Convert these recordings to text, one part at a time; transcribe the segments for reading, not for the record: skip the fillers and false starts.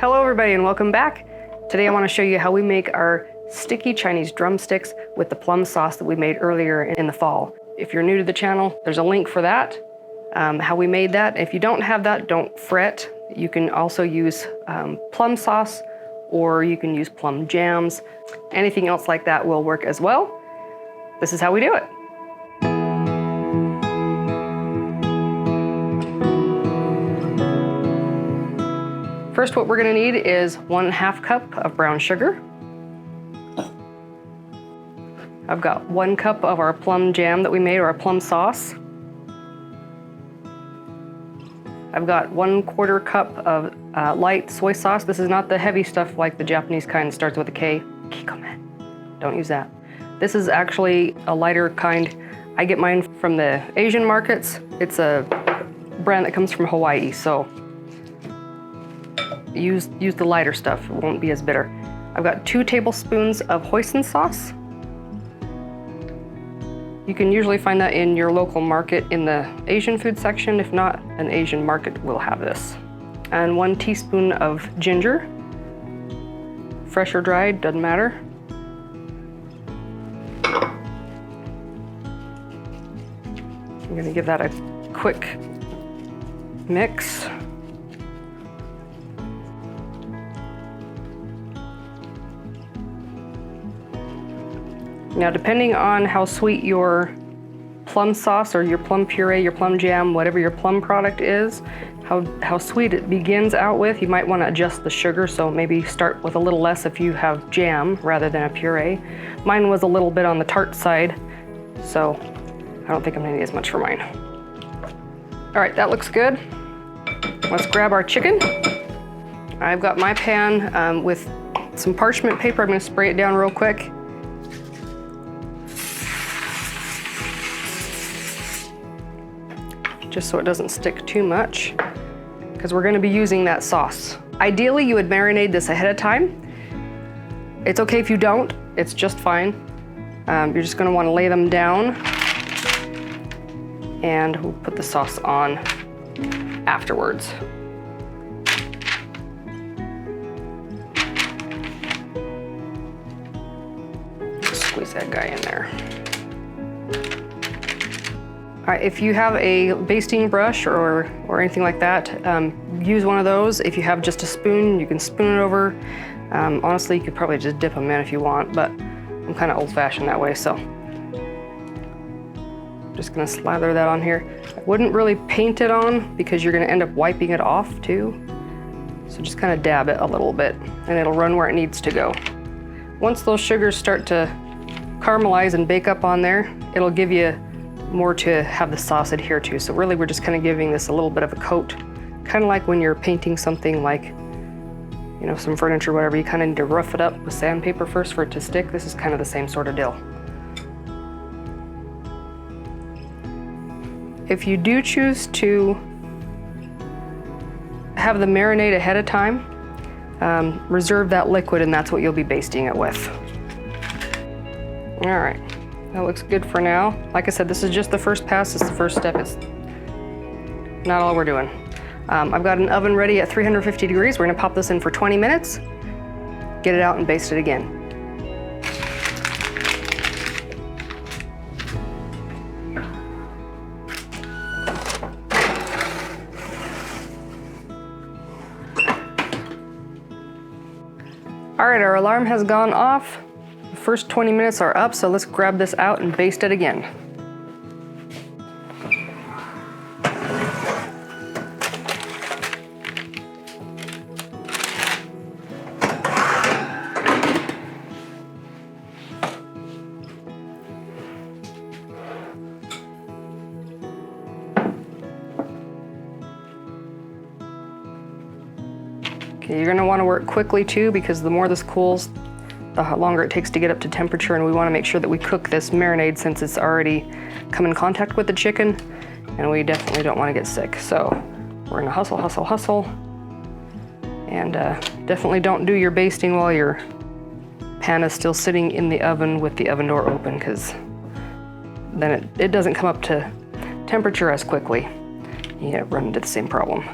Hello everybody and welcome back. Today I want to show you how we make our sticky Chinese drumsticks with the plum sauce that we made earlier in the fall. If you're new to the channel, there's a link for that, how we made that. If you don't have that, don't fret. You can also use plum sauce, or you can use plum jams. Anything else like that will work as well. This is how we do it. First, what we're gonna need is 1/2 cup of brown sugar. I've got 1 cup of our plum jam that we made, or our plum sauce. I've got 1/4 cup of light soy sauce. This is not the heavy stuff like the Japanese kind that starts with a K. Kikome. Don't use that. This is actually a lighter kind. I get mine from the Asian markets. It's a brand that comes from Hawaii, so use the lighter stuff. It won't be as bitter. I've got 2 tablespoons of hoisin sauce. You can usually find that in your local market in the Asian food section. If not, an Asian market will have this. And 1 teaspoon of ginger. Fresh or dried, doesn't matter. I'm gonna give that a quick mix. Now, depending on how sweet your plum sauce or your plum puree, your plum jam, whatever your plum product is, how sweet it begins out with, you might want to adjust the sugar. So maybe start with a little less if you have jam rather than a puree. Mine was a little bit on the tart side, so I don't think I'm gonna need as much for mine. All right, that looks good. Let's grab our chicken. I've got my pan with some parchment paper. I'm gonna spray it down real quick. Just so it doesn't stick too much, because we're gonna be using that sauce. Ideally, you would marinate this ahead of time. It's okay if you don't, it's just fine. You're just gonna wanna lay them down, and we'll put the sauce on afterwards. Squeeze that guy in there. All right, if you have a basting brush or anything like that, use one of those. If you have just a spoon, you can spoon it over. Honestly, you could probably just dip them in if you want, but I'm kind of old-fashioned that way, so. Just gonna slather that on here. I wouldn't really paint it on because you're gonna end up wiping it off too. So just kind of dab it a little bit and it'll run where it needs to go. Once those sugars start to caramelize and bake up on there, it'll give you more to have the sauce adhere to. So really we're just kind of giving this a little bit of a coat. Kind of like when you're painting something like, you know, some furniture or whatever, you kind of need to rough it up with sandpaper first for it to stick. This is kind of the same sort of deal. If you do choose to have the marinade ahead of time, reserve that liquid and that's what you'll be basting it with. All right. That looks good for now. Like I said, this is just the first pass. It's the first step. It's not all we're doing. I've got an oven ready at 350 degrees. We're gonna pop this in for 20 minutes, get it out and baste it again. All right, our alarm has gone off. First 20 minutes are up, so let's grab this out and baste it again. Okay, you're gonna wanna work quickly too, because the more this cools, the longer it takes to get up to temperature, and we want to make sure that we cook this marinade since it's already come in contact with the chicken, and we definitely don't want to get sick. So we're gonna hustle, hustle, hustle, and definitely don't do your basting while your pan is still sitting in the oven with the oven door open, because then it doesn't come up to temperature as quickly. You run into the same problem.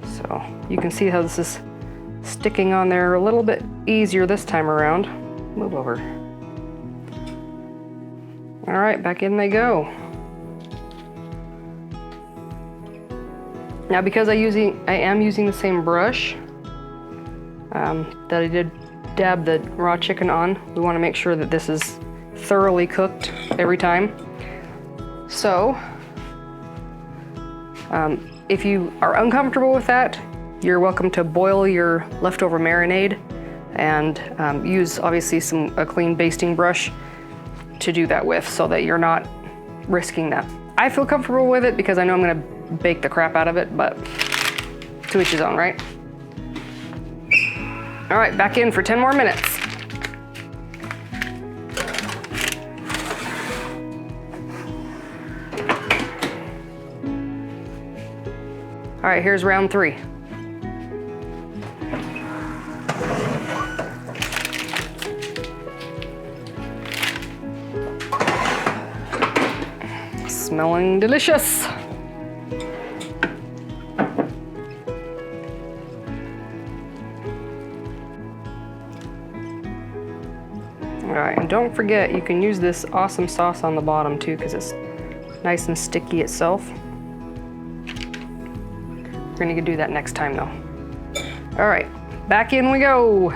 So You can see how this is sticking on there a little bit easier this time around. Move over. All right, back in they go. Now because I am using the same brush that I did dab the raw chicken on, we want to make sure that this is thoroughly cooked every time. So if you are uncomfortable with that, you're welcome to boil your leftover marinade and use obviously a clean basting brush to do that with, so that you're not risking that. I feel comfortable with it because I know I'm gonna bake the crap out of it, but to each his own, right? All right, back in for 10 more minutes. All right, here's round 3. Smelling delicious. All right, and don't forget, you can use this awesome sauce on the bottom too, because it's nice and sticky itself. We're gonna do that next time though. All right, back in we go.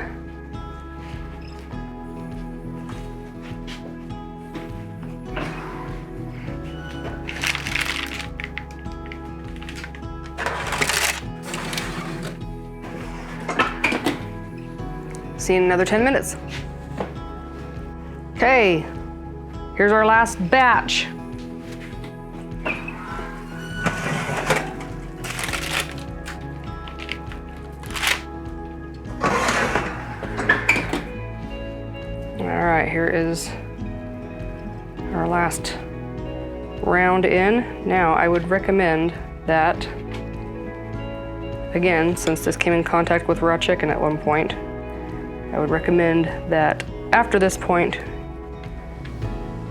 See you in another 10 minutes. Okay, here's our last batch. All right, here is our last round in. Now, I would recommend that, again, since this came in contact with raw chicken at one point, I would recommend that after this point,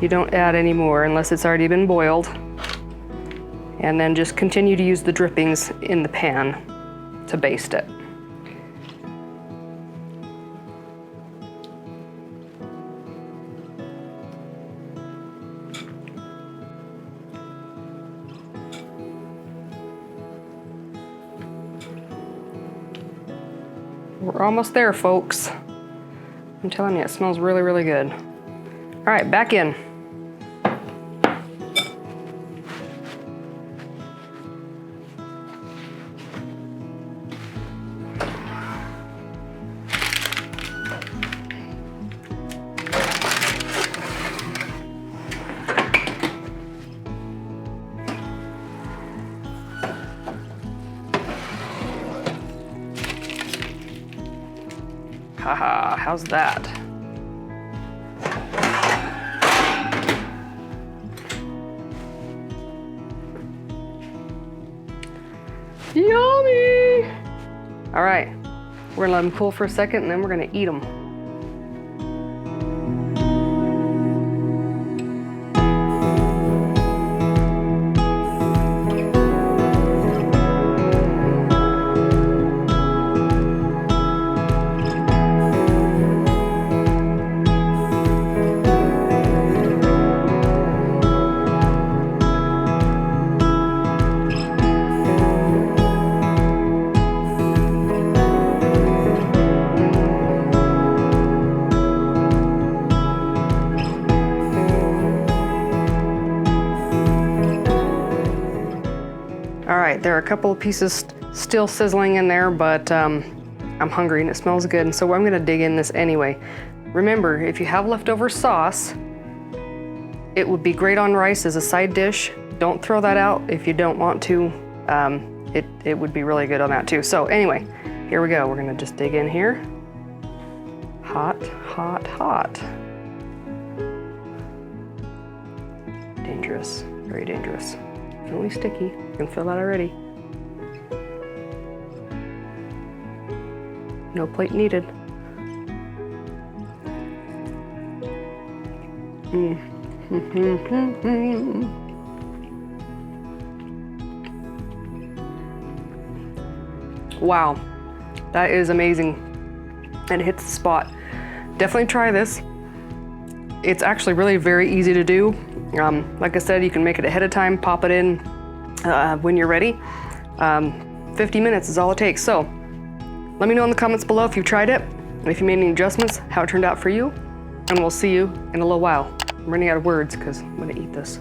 you don't add any more unless it's already been boiled, and then just continue to use the drippings in the pan to baste it. We're almost there, folks. I'm telling you, it smells really, really good. All right, back in. Haha, how's that? Yummy! All right, we're gonna let them cool for a second and then we're gonna eat them. All right, there are a couple of pieces still sizzling in there, but I'm hungry and it smells good, and so I'm gonna dig in this anyway. Remember, if you have leftover sauce, it would be great on rice as a side dish. Don't throw that out if you don't want to. It would be really good on that too. So anyway, here we go. We're gonna just dig in here. Hot, hot, hot. Dangerous, very dangerous. Really sticky, you can feel that already. No plate needed. Wow, that is amazing. And it hits the spot. Definitely try this. It's actually really very easy to do. Like I said, you can make it ahead of time, pop it in when you're ready. 50 minutes is all it takes. So let me know in the comments below if you've tried it, if you made any adjustments, how it turned out for you, and we'll see you in a little while. I'm running out of words because I'm gonna eat this.